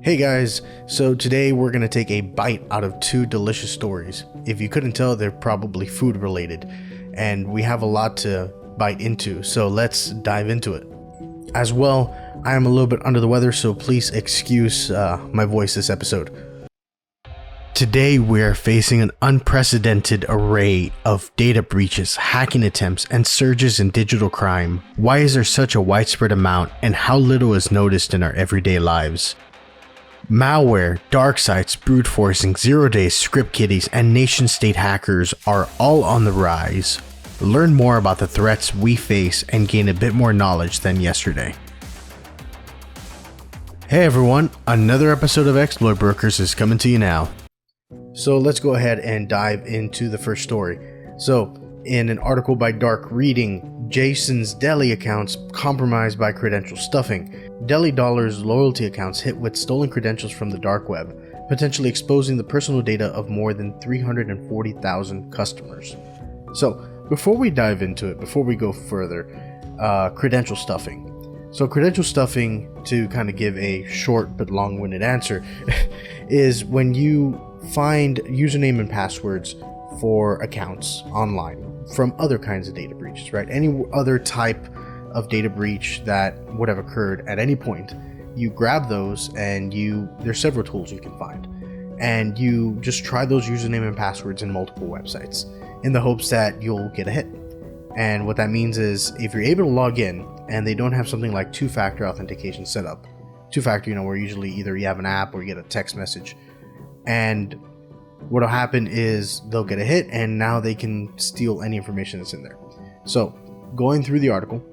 Hey guys, so today we're going to take a bite out of two delicious stories. If you couldn't tell, they're probably food related, and we have a lot to bite into, so let's dive into it. As well, I am a little bit under the weather, so please excuse my voice this episode. Today we're facing an unprecedented array of data breaches, hacking attempts, and surges in digital crime. Why is there such a widespread amount, and how little is noticed in our everyday lives? Malware, dark sites, brute forcing, zero-day script kiddies, and nation-state hackers are all on the rise. Learn more about the threats we face and gain a bit more knowledge than yesterday. Hey everyone, another episode of Exploit Brokers is coming to you now. So let's go ahead and dive into the first story. So, in an article by Dark Reading, Jason's Deli accounts compromised by credential stuffing. Deli Dollar's loyalty accounts hit with stolen credentials from the dark web, potentially exposing the personal data of more than 340,000 customers. So, before we dive into it, before we go further, credential stuffing. So, credential stuffing, to kind of give a short but long-winded answer, is when you find username and passwords for accounts online from other kinds of data breaches, right? Any other type of data breach that would have occurred at any point, you grab those and there's several tools you can find, and you just try those username and passwords in multiple websites in the hopes that you'll get a hit. And what that means is if you're able to log in and they don't have something like two-factor authentication set up, two-factor, where usually either you have an app or you get a text message, and what'll happen is they'll get a hit and now they can steal any information that's in there. So, going through the article,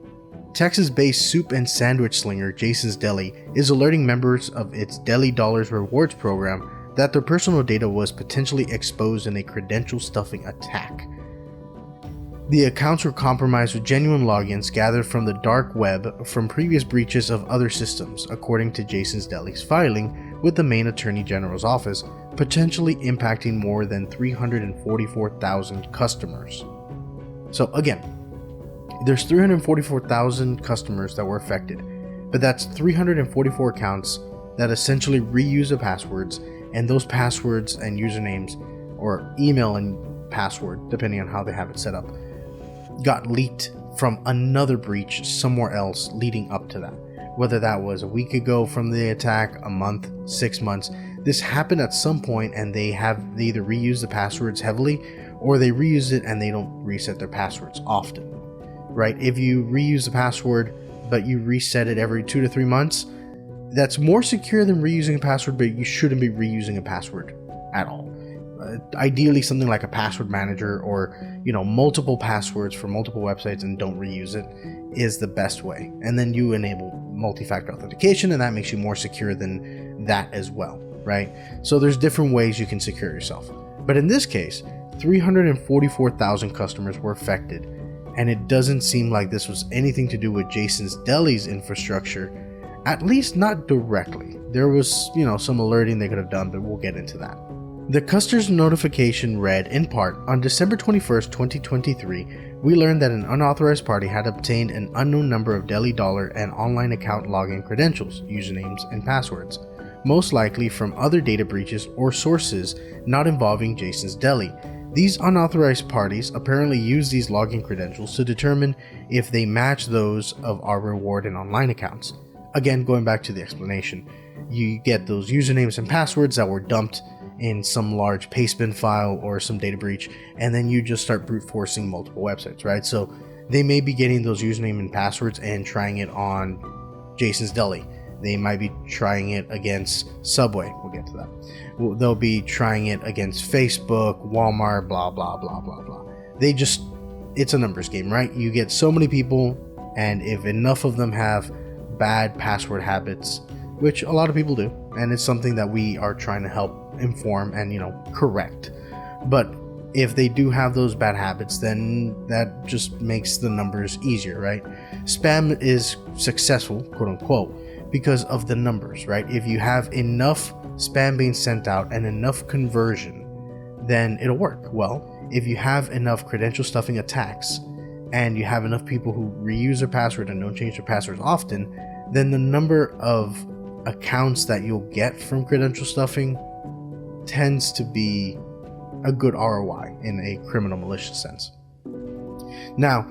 Texas-based soup and sandwich slinger Jason's Deli is alerting members of its Deli Dollars rewards program that their personal data was potentially exposed in a credential stuffing attack. The accounts were compromised with genuine logins gathered from the dark web from previous breaches of other systems, according to Jason's Deli's filing with the Maine Attorney General's office, potentially impacting more than 344,000 customers. So again, there's 344,000 customers that were affected, but that's 344 accounts that essentially reuse the passwords, and those passwords and usernames, or email and password, depending on how they have it set up, got leaked from another breach somewhere else leading up to that. Whether that was a week ago from the attack, a month, 6 months, this happened at some point, and they either reuse the passwords heavily or they reuse it and they don't reset their passwords often, right? If you reuse the password but you reset it every 2 to 3 months, that's more secure than reusing a password, but you shouldn't be reusing a password at all. Ideally, something like a password manager or multiple passwords for multiple websites and don't reuse it is the best way. And then you enable multi-factor authentication, and that makes you more secure than that as well, right? So there's different ways you can secure yourself. But in this case, 344,000 customers were affected, and it doesn't seem like this was anything to do with Jason's Deli's infrastructure, at least not directly. There was, some alerting they could have done, but we'll get into that. The customer's notification read, in part, on December 21st, 2023, we learned that an unauthorized party had obtained an unknown number of Deli Dollar and online account login credentials, usernames, and passwords, most likely from other data breaches or sources not involving Jason's Deli. These unauthorized parties apparently use these login credentials to determine if they match those of our reward and online accounts. Again, going back to the explanation, you get those usernames and passwords that were dumped in some large pastebin file or some data breach, and then you just start brute forcing multiple websites, right? So they may be getting those username and passwords and trying it on Jason's Deli. They might be trying it against Subway. We'll get to that. They'll be trying it against Facebook, Walmart, blah, blah, blah, blah, blah. It's a numbers game, right? You get so many people, and if enough of them have bad password habits, which a lot of people do, and it's something that we are trying to help inform and correct, but if they do have those bad habits, then that just makes the numbers easier, right? Spam is successful, quote unquote, because of the numbers, right? If you have enough spam being sent out and enough conversion, then it'll work. Well, if you have enough credential stuffing attacks and you have enough people who reuse their password and don't change their passwords often, then the number of accounts that you'll get from credential stuffing tends to be a good ROI in a criminal malicious sense. Now,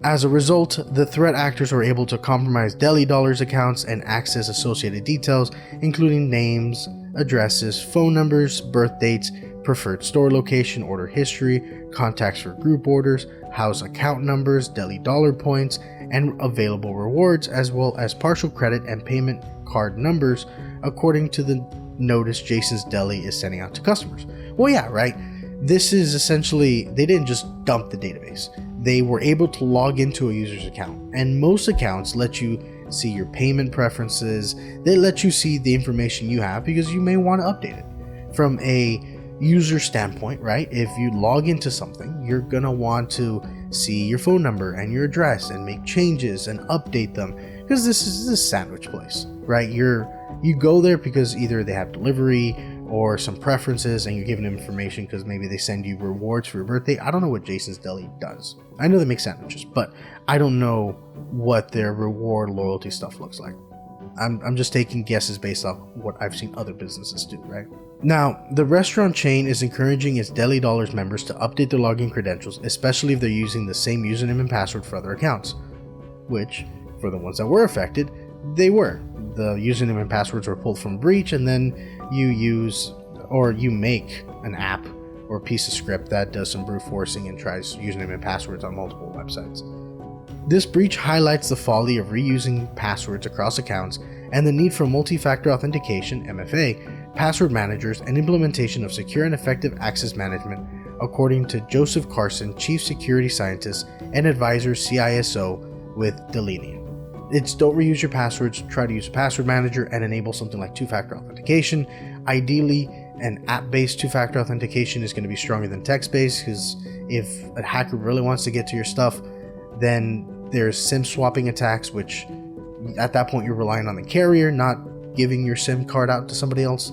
as a result, the threat actors were able to compromise Deli accounts and access associated details, including names, addresses, phone numbers, birth dates, preferred store location, order history, contacts for group orders, house account numbers, Deli dollar points, and available rewards, as well as partial credit and payment card numbers, according to the notice Jason's Deli is sending out to customers. Well, yeah, right. This is essentially, they didn't just dump the database. They were able to log into a user's account, and most accounts let you see your payment preferences. They let you see the information you have because you may want to update it. From a user standpoint, right? If you log into something, you're gonna want to see your phone number and your address and make changes and update them, because this is a sandwich place, right? You go there because either they have delivery or some preferences, and you're giving them information because maybe they send you rewards for your birthday. I don't know what Jason's Deli does. I know they make sandwiches, but I don't know what their reward loyalty stuff looks like. I'm just taking guesses based off what I've seen other businesses do, right? Now, the restaurant chain is encouraging its Deli Dollars members to update their login credentials, especially if they're using the same username and password for other accounts, which, for the ones that were affected, they were. The username and passwords were pulled from breach, and then you make an app or a piece of script that does some brute forcing and tries username and passwords on multiple websites. This breach highlights the folly of reusing passwords across accounts and the need for multi-factor authentication, MFA, password managers, and implementation of secure and effective access management, according to Joseph Carson, Chief Security Scientist and Advisor CISO with Deli. It's don't reuse your passwords, try to use a password manager and enable something like two-factor authentication. Ideally, an app-based two-factor authentication is going to be stronger than text-based, because if a hacker really wants to get to your stuff, then there's SIM swapping attacks, which at that point you're relying on the carrier, not giving your SIM card out to somebody else.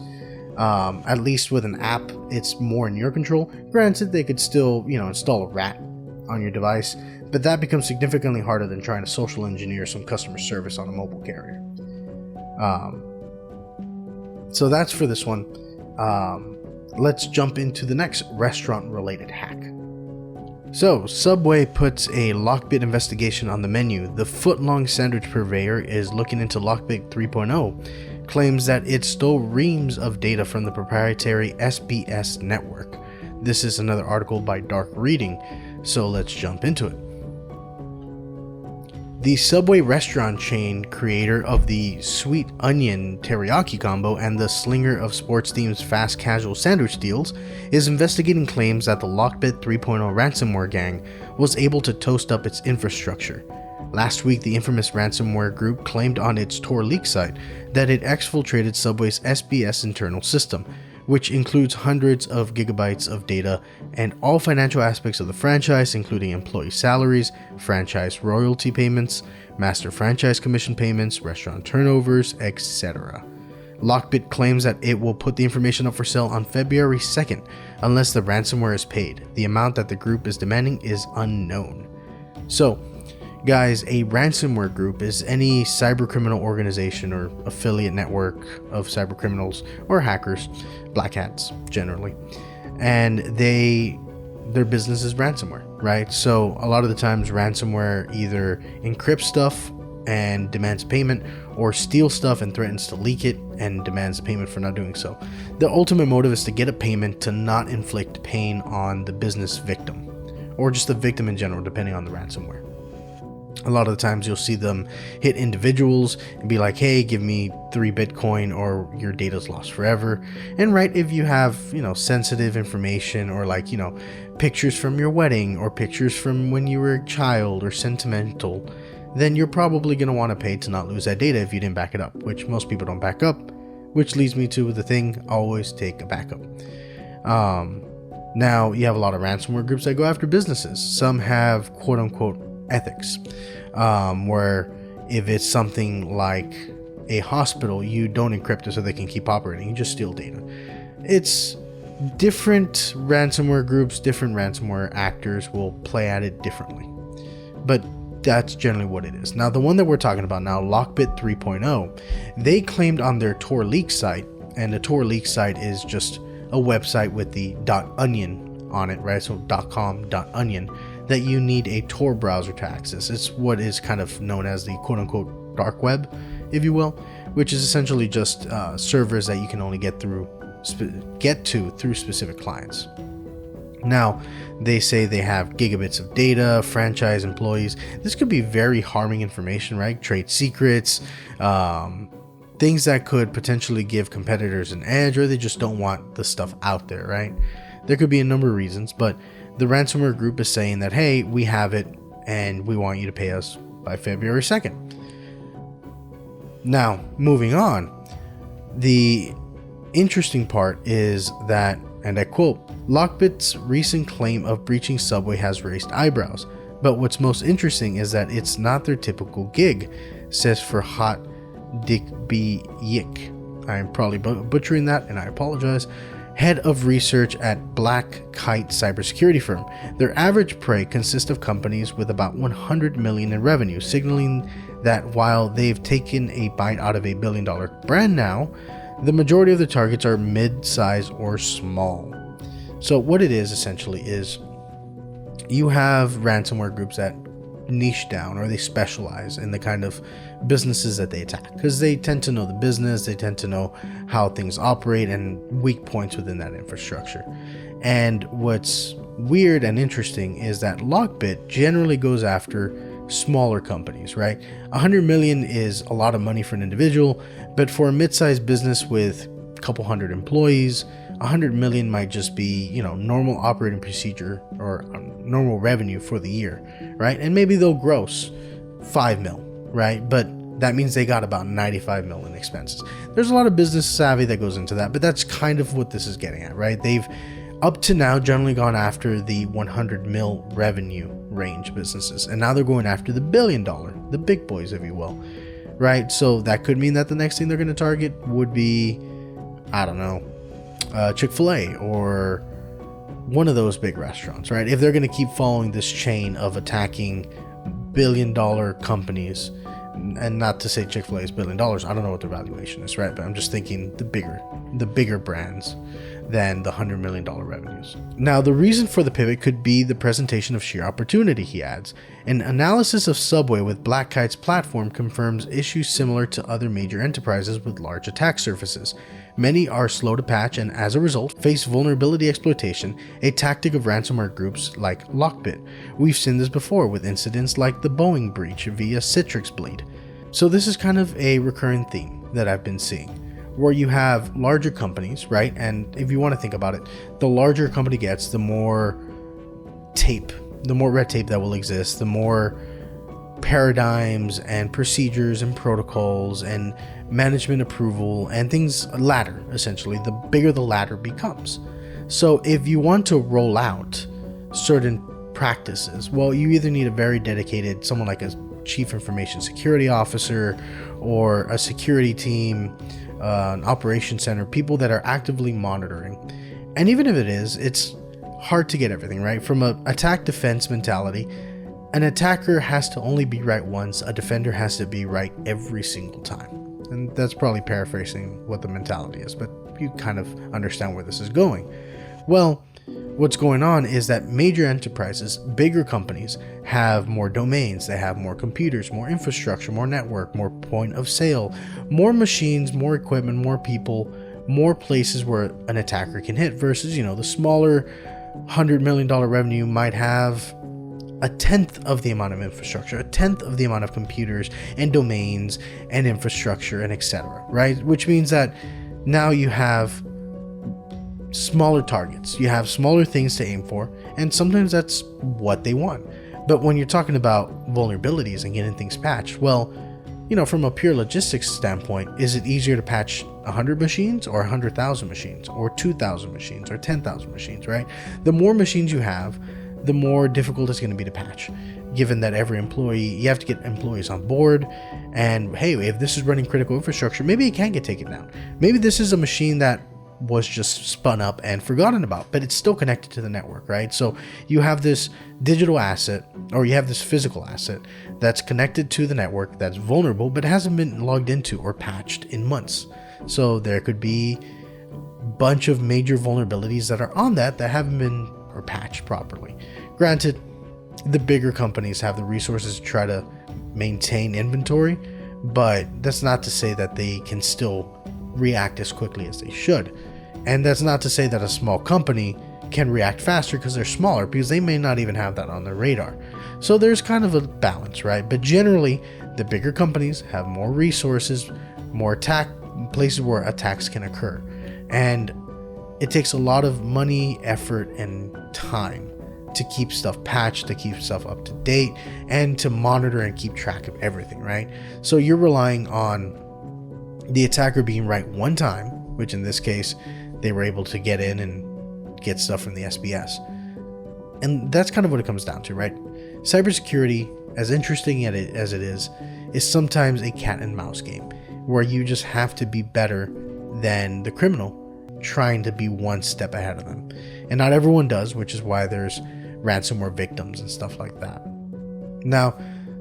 At least with an app, it's more in your control. Granted, they could still, install a rat on your device, but that becomes significantly harder than trying to social engineer some customer service on a mobile carrier. So that's for this one. Let's jump into the next restaurant-related hack. So, Subway puts a LockBit investigation on the menu. The foot-long sandwich purveyor is looking into LockBit 3.0, claims that it stole reams of data from the proprietary SBS network. This is another article by Dark Reading, so let's jump into it. The Subway restaurant chain, creator of the Sweet Onion Teriyaki combo and the slinger of sports-themed fast casual sandwich deals, is investigating claims that the LockBit 3.0 ransomware gang was able to toast up its infrastructure. Last week, the infamous ransomware group claimed on its Tor leak site that it exfiltrated Subway's SBS internal system, which includes hundreds of gigabytes of data and all financial aspects of the franchise, including employee salaries, franchise royalty payments, master franchise commission payments, restaurant turnovers, etc. LockBit claims that it will put the information up for sale on February 2nd unless the ransomware is paid. The amount that the group is demanding is unknown. So, guys, a ransomware group is any cybercriminal organization or affiliate network of cybercriminals or hackers, black hats generally, and their business is ransomware, right? So a lot of the times ransomware either encrypts stuff and demands payment, or steals stuff and threatens to leak it and demands payment for not doing so. The ultimate motive is to get a payment to not inflict pain on the business victim, or just the victim in general, depending on the ransomware. A lot of the times you'll see them hit individuals and be like, hey, give me 3 Bitcoin or your data's lost forever. And right, if you have, sensitive information or pictures from your wedding or pictures from when you were a child or sentimental, then you're probably going to want to pay to not lose that data if you didn't back it up, which most people don't back up, which leads me to the thing, always take a backup. Now, you have a lot of ransomware groups that go after businesses. Some have quote-unquote ethics, where if it's something like a hospital, you don't encrypt it so they can keep operating, you just steal data. It's different ransomware groups, different ransomware actors will play at it differently. But that's generally what it is. Now, the one that we're talking about now, LockBit 3.0, they claimed on their Tor leak site, and the Tor leak site is just a website with the .onion on it, right? So .com, .onion, that you need a Tor browser to access. It's what is kind of known as the quote-unquote dark web, if you will, which is essentially just servers that you can only get to through specific clients. Now, they say they have gigabits of data, franchise employees. This could be very harming information, right? Trade secrets, things that could potentially give competitors an edge, or they just don't want the stuff out there, right? There could be a number of reasons, but the ransomware group is saying that, hey, we have it and we want you to pay us by February 2nd. Now, moving on, the interesting part is that, and I quote, LockBit's recent claim of breaching Subway has raised eyebrows, but what's most interesting is that it's not their typical gig, says for Hot Dick B. Yick. I'm probably butchering that, and I apologize. Head of research at Black Kite Cybersecurity firm. Their average prey consists of companies with about 100 million in revenue, signaling that while they've taken a bite out of a billion-dollar brand now, the majority of the targets are mid-size or small. So what it is essentially is you have ransomware groups that niche down, or they specialize in the kind of businesses that they attack, because they tend to know the business, they tend to know how things operate and weak points within that infrastructure. And what's weird and interesting is that LockBit generally goes after smaller companies, right? 100 million is a lot of money for an individual, but for a mid-sized business with a couple hundred employees, 100 million might just be, normal operating procedure or normal revenue for the year, right? And maybe they'll gross 5 mil, right? But that means they got about 95 mil in expenses. There's a lot of business savvy that goes into that, but that's kind of what this is getting at, right? They've up to now generally gone after the 100 mil revenue range businesses, and now they're going after the $1 billion, the big boys, if you will, right? So that could mean that the next thing they're going to target would be, I don't know, Chick-fil-A or one of those big restaurants, right? If they're going to keep following this chain of attacking $1 billion companies, and not to say Chick-fil-A is $1 billion, I don't know what the valuation is, right? But I'm just thinking the bigger brands than the $100 million revenues. Now, the reason for the pivot could be the presentation of sheer opportunity, he adds. An analysis of Subway with Black Kite's platform confirms issues similar to other major enterprises with large attack surfaces. Many are slow to patch and, as a result, face vulnerability exploitation, a tactic of ransomware groups like LockBit. We've seen this before with incidents like the Boeing breach via Citrix Bleed. So this is kind of a recurring theme that I've been seeing, where you have larger companies, right? And if you want to think about it, the larger a company gets, the more red tape that will exist, the more paradigms and procedures and protocols and management approval and things ladder, essentially, the bigger the ladder becomes. So if you want to roll out certain practices, well, you either need a very dedicated, someone like a chief information security officer or a security team, an operation center, people that are actively monitoring. And even if it is, it's hard to get everything right. From an attack defense mentality, an attacker has to only be right once, a defender has to be right every single time. And that's probably paraphrasing what the mentality is, but you kind of understand where this is going. Well, what's going on is that major enterprises, bigger companies, have more domains, they have more computers, more infrastructure, more network, more point of sale, more machines, more equipment, more people, more places where an attacker can hit, versus, the smaller $100 million revenue might have a tenth of the amount of infrastructure, a tenth of the amount of computers and domains and infrastructure and etc., right? Which means that now you have smaller targets, you have smaller things to aim for, and sometimes that's what they want. But when you're talking about vulnerabilities and getting things patched, well, from a pure logistics standpoint, is it easier to patch 100 machines or 100,000 machines or 2,000 machines or 10,000 machines, right? The more machines you have, the more difficult it's going to be to patch, given that every employee, you have to get employees on board. And hey, if this is running critical infrastructure, maybe it can get taken down. Maybe this is a machine that was just spun up and forgotten about, but it's still connected to the network, right? So you have this digital asset, or you have this physical asset that's connected to the network that's vulnerable, but hasn't been logged into or patched in months. So there could be a bunch of major vulnerabilities that are on that haven't been or patched properly. Granted, the bigger companies have the resources to try to maintain inventory, but that's not to say that they can still react as quickly as they should. And that's not to say that a small company can react faster because they're smaller, because they may not even have that on their radar. So there's kind of a balance, right? But generally, the bigger companies have more resources, more places where attacks can occur. And it takes a lot of money, effort, and time to keep stuff patched, to keep stuff up to date, and to monitor and keep track of everything, right? So you're relying on the attacker being right one time, which in this case, they were able to get in and get stuff from the SBS. And that's kind of what it comes down to, right? Cybersecurity, as interesting as it is sometimes a cat and mouse game, where you just have to be better than the criminal, trying to be one step ahead of them. And not everyone does, which is why there's ransomware victims and stuff like that. Now,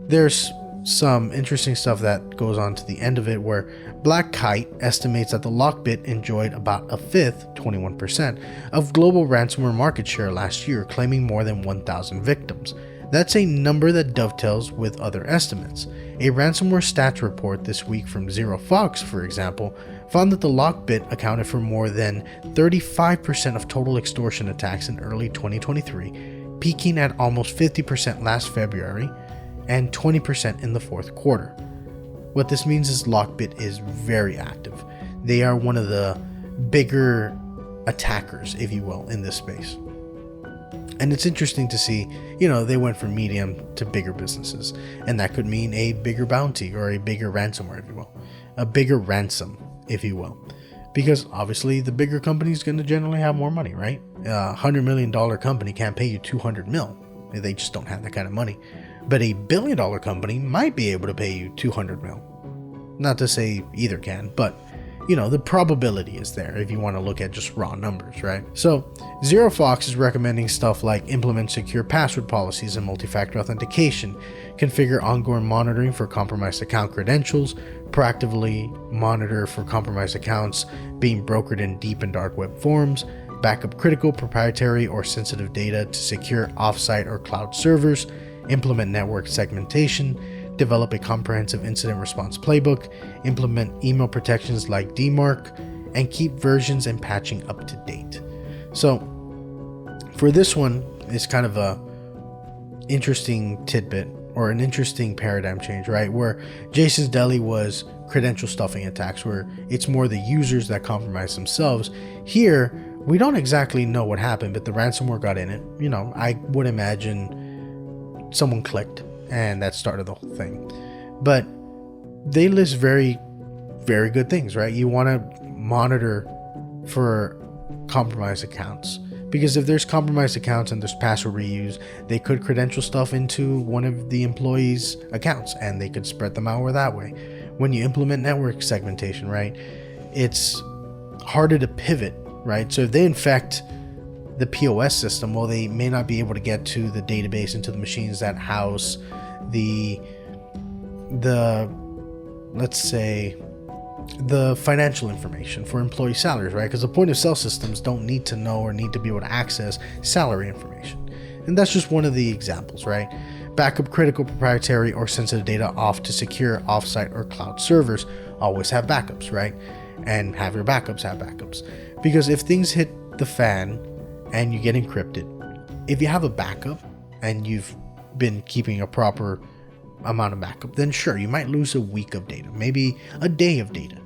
there's some interesting stuff that goes on to the end of it, where Black Kite estimates that the LockBit enjoyed about a fifth, 21%, of global ransomware market share last year, claiming more than 1,000 victims. That's a number that dovetails with other estimates. A ransomware stats report this week from ZeroFox, for example, found that the LockBit accounted for more than 35% of total extortion attacks in early 2023, peaking at almost 50% last February and 20% in the fourth quarter. What this means is LockBit is very active. They are one of the bigger attackers, if you will, in this space. And it's interesting to see, they went from medium to bigger businesses, and that could mean a bigger bounty or a bigger ransomware, if you will, a bigger ransom, if you will, because obviously the bigger company is going to generally have more money, right? $100 million company can't pay you $200 million. They just don't have that kind of money. But a $1 billion company might be able to pay you $200 million. Not to say either can, but the probability is there if you want to look at just raw numbers, right? So ZeroFox is recommending stuff like implement secure password policies and multi-factor authentication, configure ongoing monitoring for compromised account credentials, proactively monitor for compromised accounts being brokered in deep and dark web forums, backup critical, proprietary, or sensitive data to secure offsite or cloud servers, implement network segmentation, develop a comprehensive incident response playbook, implement email protections like DMARC, and keep versions and patching up to date. So for this one, it's kind of a interesting tidbit or an interesting paradigm change, right? Where Jason's Deli was credential stuffing attacks, where it's more the users that compromise themselves. Here, we don't exactly know what happened, but the ransomware got in it. I would imagine someone clicked and that started the whole thing. But they list very, very good things, right? You want to monitor for compromised accounts, because if there's compromised accounts and there's password reuse, they could credential stuff into one of the employees' accounts and they could spread the malware that way. When you implement network segmentation, right, it's harder to pivot, right? So if they infect the POS system, well, they may not be able to get to the database and to the machines that house the let's say the financial information for employee salaries, right? Because the point of sale systems don't need to know or need to be able to access salary information. And that's just one of the examples, right? Backup critical, proprietary, or sensitive data off to secure offsite or cloud servers. Always have backups, right? And have your backups have backups. Because if things hit the fan and you get encrypted, if you have a backup and you've been keeping a proper amount of backup, then sure, you might lose a week of data, maybe a day of data,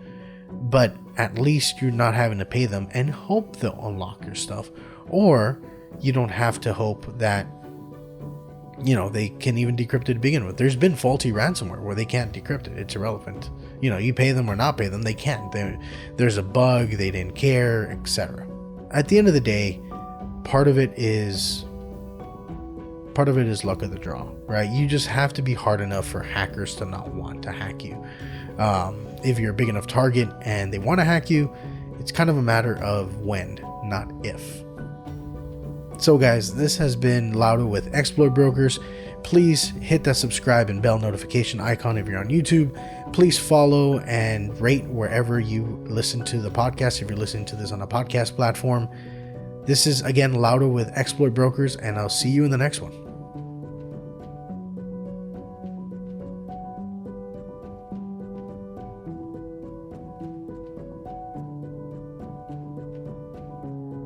but at least you're not having to pay them and hope they'll unlock your stuff. Or you don't have to hope that they can even decrypt it to begin with. There's been faulty ransomware where they can't decrypt it. It's irrelevant. You pay them or not pay them, they can't. There's a bug, they didn't care, etc. At the end of the day, part of it is luck of the draw, right? You just have to be hard enough for hackers to not want to hack you. If you're a big enough target and they want to hack you, It's kind of a matter of when, not if. So guys, this has been Lauda with Exploit Brokers. Please hit that subscribe and bell notification icon if you're on YouTube. Please follow and rate wherever you listen to the podcast, if you're listening to this on a podcast platform. This is, again, Lauda with Exploit Brokers, and I'll see you in the next one.